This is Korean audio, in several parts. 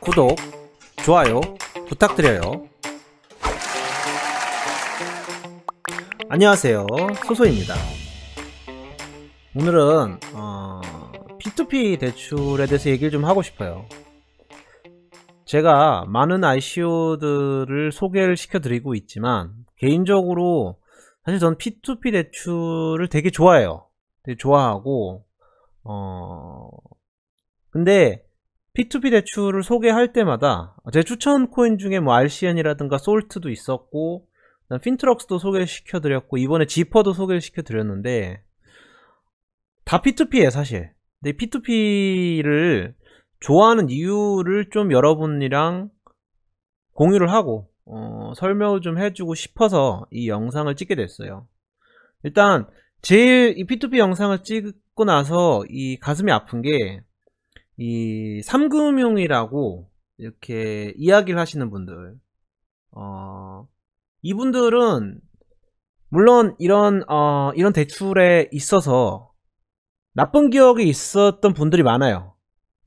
구독, 좋아요 부탁드려요. 안녕하세요, 소소입니다. 오늘은 P2P 대출에 대해서 얘기를 좀 하고 싶어요. 제가 많은 ICO들을 소개를 시켜드리고 있지만 개인적으로 사실 전 P2P 대출을 되게 좋아해요. 되게 좋아하고 근데 P2P 대출을 소개할 때마다 제 추천 코인 중에 뭐 RCN이라든가 솔트도 있었고 핀트럭스도 소개시켜드렸고 이번에 지퍼도 소개시켜드렸는데 다 P2P에 사실. 근데 P2P를 좋아하는 이유를 좀 여러분이랑 공유를 하고 설명을 좀 해주고 싶어서 이 영상을 찍게 됐어요. 일단 제일 이 P2P 영상을 찍고 나서 이 가슴이 아픈 게 이 3금융이라고 이렇게 이야기를 하시는 분들, 이분들은 물론 이런 대출에 있어서 나쁜 기억이 있었던 분들이 많아요.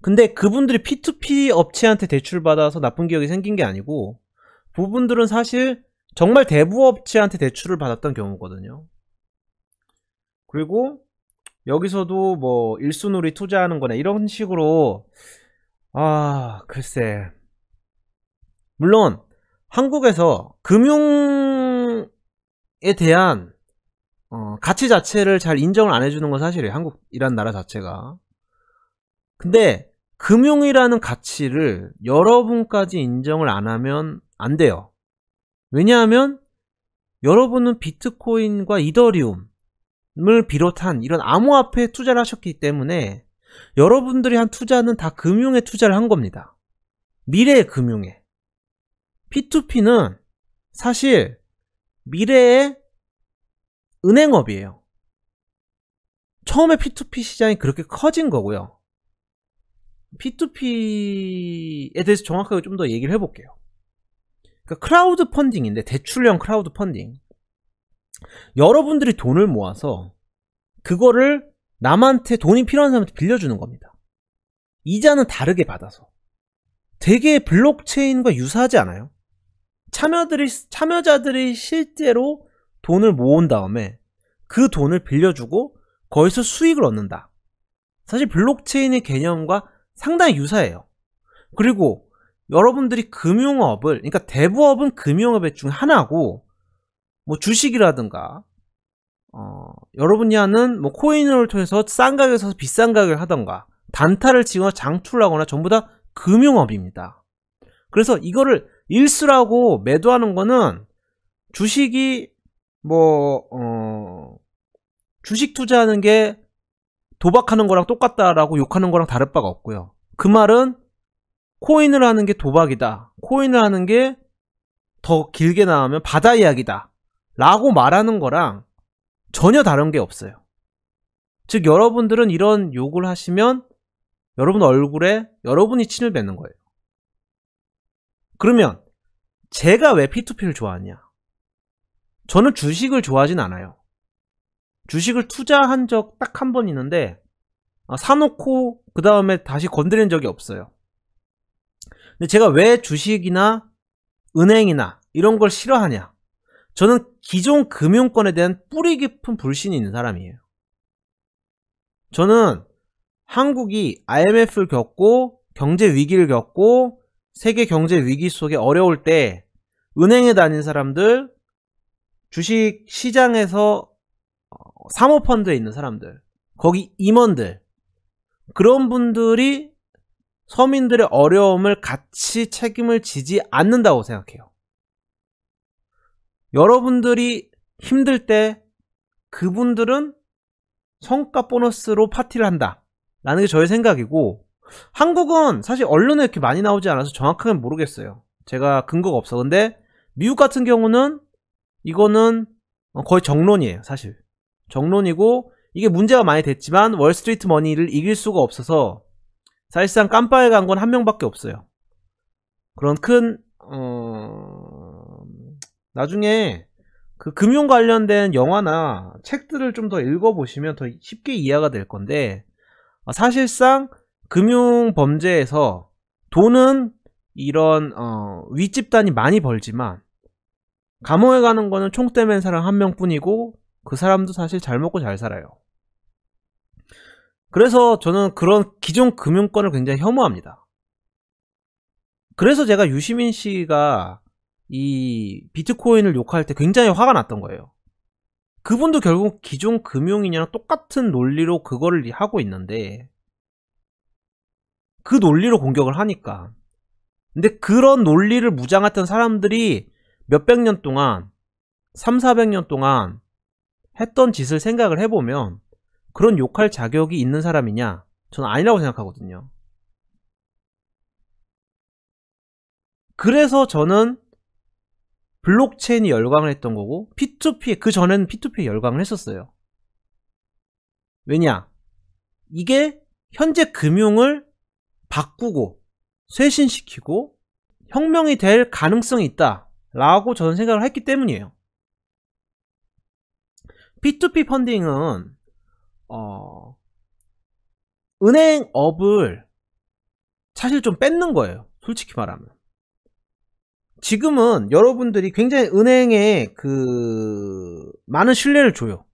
근데 그분들이 P2P 업체한테 대출 받아서 나쁜 기억이 생긴 게 아니고 그분들은 사실 정말 대부 업체한테 대출을 받았던 경우거든요. 그리고 여기서도 뭐 일순으로 투자하는 거나 이런 식으로 글쎄, 물론 한국에서 금융에 대한 가치 자체를 잘 인정을 안 해주는 건 사실이에요. 한국이란 나라 자체가. 근데 금융이라는 가치를 여러분까지 인정을 안 하면 안 돼요. 왜냐하면 여러분은 비트코인과 이더리움 을 비롯한 이런 암호화폐에 투자를 하셨기 때문에 여러분들이 한 투자는 다 금융에 투자를 한 겁니다. 미래의 금융에. P2P는 사실 미래의 은행업이에요. 처음에 P2P 시장이 그렇게 커진 거고요. P2P에 대해서 정확하게 좀 더 얘기를 해볼게요. 그러니까 크라우드 펀딩인데, 대출형 크라우드 펀딩. 여러분들이 돈을 모아서 그거를 남한테 돈이 필요한 사람한테 빌려주는 겁니다. 이자는 다르게 받아서. 되게 블록체인과 유사하지 않아요? 참여자들이 실제로 돈을 모은 다음에 그 돈을 빌려주고 거기서 수익을 얻는다. 사실 블록체인의 개념과 상당히 유사해요. 그리고 여러분들이 금융업을, 그러니까 대부업은 금융업의 중 하나고, 뭐 주식이라든가 여러분이 하는 뭐 코인을 통해서 싼 가격에 사서 비싼 가격을 하던가 단타를 치거나 장투를 하거나 전부 다 금융업입니다. 그래서 이거를 일수라고 매도하는 거는 주식이 주식 투자하는 게 도박하는 거랑 똑같다라고 욕하는 거랑 다를 바가 없고요. 그 말은 코인을 하는 게 도박이다, 코인을 하는 게 더 길게 나오면 바다 이야기다 라고 말하는 거랑 전혀 다른 게 없어요. 즉 여러분들은 이런 욕을 하시면 여러분 얼굴에 여러분이 침을 뱉는 거예요. 그러면 제가 왜 P2P를 좋아하냐? 저는 주식을 좋아하진 않아요. 주식을 투자한 적 딱 한 번 있는데 사놓고 그 다음에 다시 건드린 적이 없어요. 근데 제가 왜 주식이나 은행이나 이런 걸 싫어하냐? 저는 기존 금융권에 대한 뿌리 깊은 불신이 있는 사람이에요. 저는 한국이 IMF를 겪고 경제 위기를 겪고 세계 경제 위기 속에 어려울 때 은행에 다닌 사람들, 주식 시장에서 사모펀드에 있는 사람들, 거기 임원들, 그런 분들이 서민들의 어려움을 같이 책임을 지지 않는다고 생각해요. 여러분들이 힘들 때 그분들은 성과 보너스로 파티를 한다 라는 게 저의 생각이고, 한국은 사실 언론에 이렇게 많이 나오지 않아서 정확하게 모르겠어요. 제가 근거가 없어. 근데 미국 같은 경우는 이거는 거의 정론이에요. 사실 정론이고, 이게 문제가 많이 됐지만 월스트리트 머니를 이길 수가 없어서 사실상 깜빵에 간 건 한 명밖에 없어요. 그런 큰 나중에 그 금융 관련된 영화나 책들을 좀 더 읽어보시면 더 쉽게 이해가 될 건데, 사실상 금융 범죄에서 돈은 이런 윗집단이 많이 벌지만 감옥에 가는 거는 총대 맨 사람 한 명뿐이고 그 사람도 사실 잘 먹고 잘 살아요. 그래서 저는 그런 기존 금융권을 굉장히 혐오합니다. 그래서 제가 유시민 씨가 이 비트코인을 욕할 때 굉장히 화가 났던 거예요. 그분도 결국 기존 금융이냐랑 똑같은 논리로 그거를 하고 있는데 그 논리로 공격을 하니까. 근데 그런 논리를 무장했던 사람들이 몇백 년 동안 300~400년 동안 했던 짓을 생각을 해보면 그런 욕할 자격이 있는 사람이냐? 저는 아니라고 생각하거든요. 그래서 저는 블록체인이 열광을 했던 거고 P2P, 그 전에는 P2P에 열광을 했었어요. 왜냐? 이게 현재 금융을 바꾸고 쇄신시키고 혁명이 될 가능성이 있다 라고 저는 생각을 했기 때문이에요. P2P 펀딩은 은행업을 사실 좀 뺏는 거예요. 솔직히 말하면. 지금은 여러분들이 굉장히 은행에 많은 신뢰를 줘요.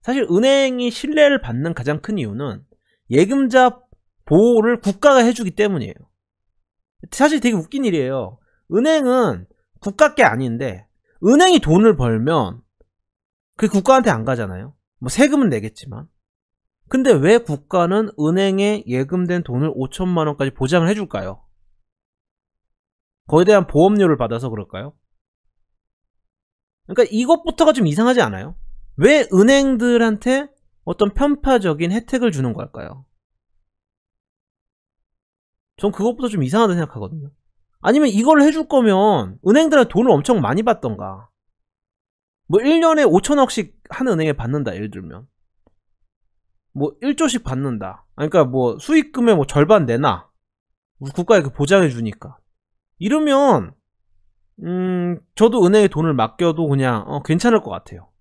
사실 은행이 신뢰를 받는 가장 큰 이유는 예금자 보호를 국가가 해주기 때문이에요. 사실 되게 웃긴 일이에요. 은행은 국가 게 아닌데 은행이 돈을 벌면 그게 국가한테 안 가잖아요. 뭐 세금은 내겠지만. 근데 왜 국가는 은행에 예금된 돈을 5천만 원까지 보장을 해줄까요? 거기에 대한 보험료를 받아서 그럴까요? 그러니까 이것부터가 좀 이상하지 않아요? 왜 은행들한테 어떤 편파적인 혜택을 주는 걸까요? 전 그것부터 좀 이상하다 생각하거든요. 아니면 이걸 해줄 거면 은행들한테 돈을 엄청 많이 받던가. 뭐 1년에 5천억씩 한 은행에 받는다 예를 들면 뭐 1조씩 받는다. 그러니까 뭐 수익금의 뭐 절반 내놔. 국가에 보장해 주니까. 이러면 저도 은행에 돈을 맡겨도 그냥 괜찮을 것 같아요.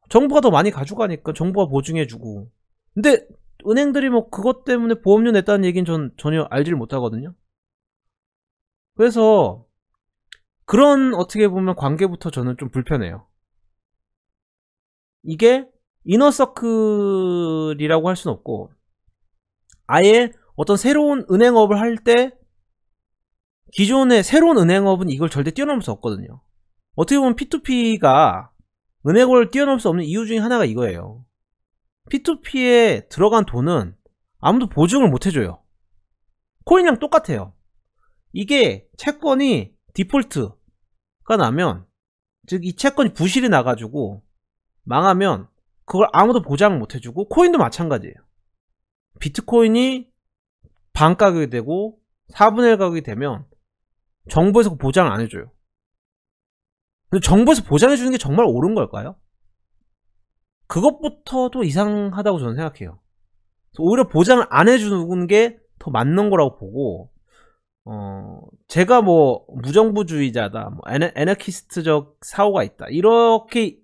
정부가 더 많이 가져가니까 정부가 보증해주고. 근데 은행들이 뭐 그것 때문에 보험료 냈다는 얘기는 전 전혀 알지를 못하거든요. 그래서 그런 어떻게 보면 관계부터 저는 좀 불편해요. 이게 이너서클이라고 할 수는 없고 아예 어떤 새로운 은행업을 할 때 기존의 새로운 은행업은 이걸 절대 뛰어넘을 수 없거든요. 어떻게 보면 P2P가 은행업을 뛰어넘을 수 없는 이유 중에 하나가 이거예요. P2P에 들어간 돈은 아무도 보증을 못 해줘요. 코인이랑 똑같아요. 이게 채권이 디폴트가 나면, 즉 이 채권이 부실이 나가지고 망하면 그걸 아무도 보장을 못 해주고, 코인도 마찬가지예요. 비트코인이 반 가격이 되고 4분의 1 가격이 되면 정부에서 보장을 안 해줘요. 근데 정부에서 보장해주는 게 정말 옳은 걸까요? 그것부터도 이상하다고 저는 생각해요. 오히려 보장을 안 해주는 게 더 맞는 거라고 보고, 제가 뭐 무정부주의자다, 뭐 애너키스트적 사고가 있다 이렇게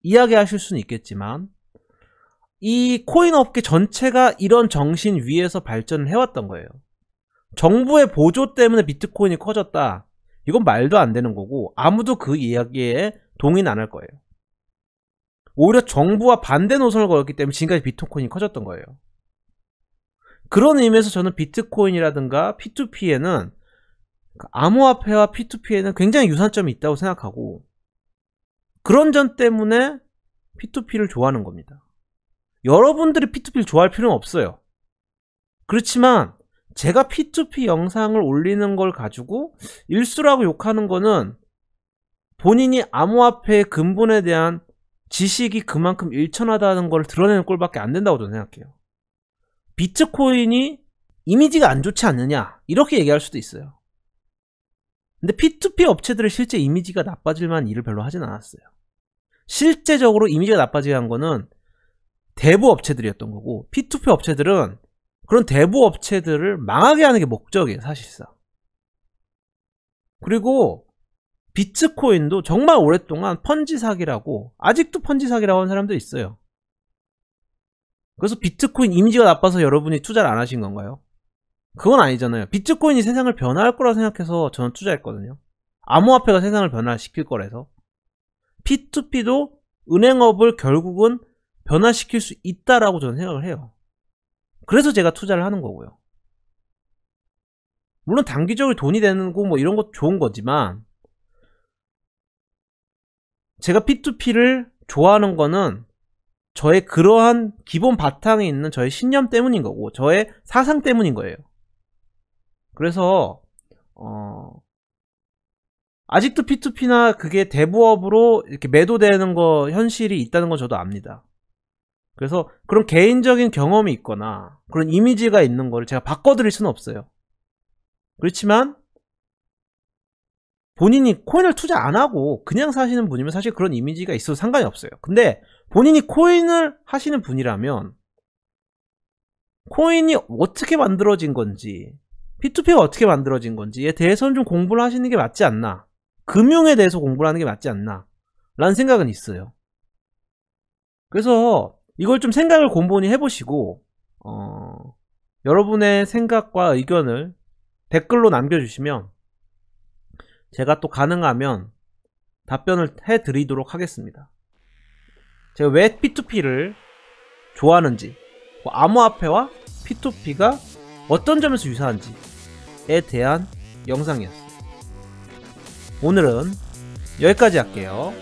이야기하실 수는 있겠지만, 이 코인 업계 전체가 이런 정신 위에서 발전을 해왔던 거예요. 정부의 보조 때문에 비트코인이 커졌다, 이건 말도 안 되는 거고 아무도 그 이야기에 동의는 안 할 거예요. 오히려 정부와 반대 노선을 걸었기 때문에 지금까지 비트코인이 커졌던 거예요. 그런 의미에서 저는 비트코인이라든가 P2P에는, 암호화폐와 P2P에는 굉장히 유사점이 있다고 생각하고, 그런 점 때문에 P2P를 좋아하는 겁니다. 여러분들이 P2P를 좋아할 필요는 없어요. 그렇지만 제가 P2P 영상을 올리는 걸 가지고 일수라고 욕하는 거는 본인이 암호화폐의 근본에 대한 지식이 그만큼 일천하다는 걸 드러내는 꼴밖에 안 된다고 저는 생각해요. 비트코인이 이미지가 안 좋지 않느냐 이렇게 얘기할 수도 있어요. 근데 P2P 업체들은 실제 이미지가 나빠질 만한 일을 별로 하진 않았어요. 실제적으로 이미지가 나빠지게 한 거는 대부 업체들이었던 거고, P2P 업체들은 그런 대부 업체들을 망하게 하는 게 목적이에요, 사실상. 그리고 비트코인도 정말 오랫동안 펀지 사기라고, 아직도 펀지 사기라고 하는 사람도 있어요. 그래서 비트코인 이미지가 나빠서 여러분이 투자를 안 하신 건가요? 그건 아니잖아요. 비트코인이 세상을 변화할 거라 생각해서 저는 투자했거든요. 암호화폐가 세상을 변화시킬 거라서. P2P도 은행업을 결국은 변화시킬 수 있다라고 저는 생각을 해요. 그래서 제가 투자를 하는 거고요. 물론 단기적으로 돈이 되는 거 뭐 이런 거 좋은 거지만, 제가 P2P를 좋아하는 거는 저의 그러한 기본 바탕에 있는 저의 신념 때문인 거고, 저의 사상 때문인 거예요. 그래서 아직도 P2P나 그게 대부업으로 이렇게 매도되는 거 현실이 있다는 건 저도 압니다. 그래서 그런 개인적인 경험이 있거나 그런 이미지가 있는 거를 제가 바꿔드릴 수는 없어요. 그렇지만 본인이 코인을 투자 안 하고 그냥 사시는 분이면 사실 그런 이미지가 있어도 상관이 없어요. 근데 본인이 코인을 하시는 분이라면 코인이 어떻게 만들어진 건지, P2P가 어떻게 만들어진 건지에 대해서는 좀 공부를 하시는 게 맞지 않나, 금융에 대해서 공부를 하는 게 맞지 않나 라는 생각은 있어요. 그래서 이걸 좀 생각을 곰곰이 해보시고 여러분의 생각과 의견을 댓글로 남겨주시면 제가 또 가능하면 답변을 해드리도록 하겠습니다. 제가 왜 P2P를 좋아하는지, 암호화폐와 P2P가 어떤 점에서 유사한지에 대한 영상이었어요. 오늘은 여기까지 할게요.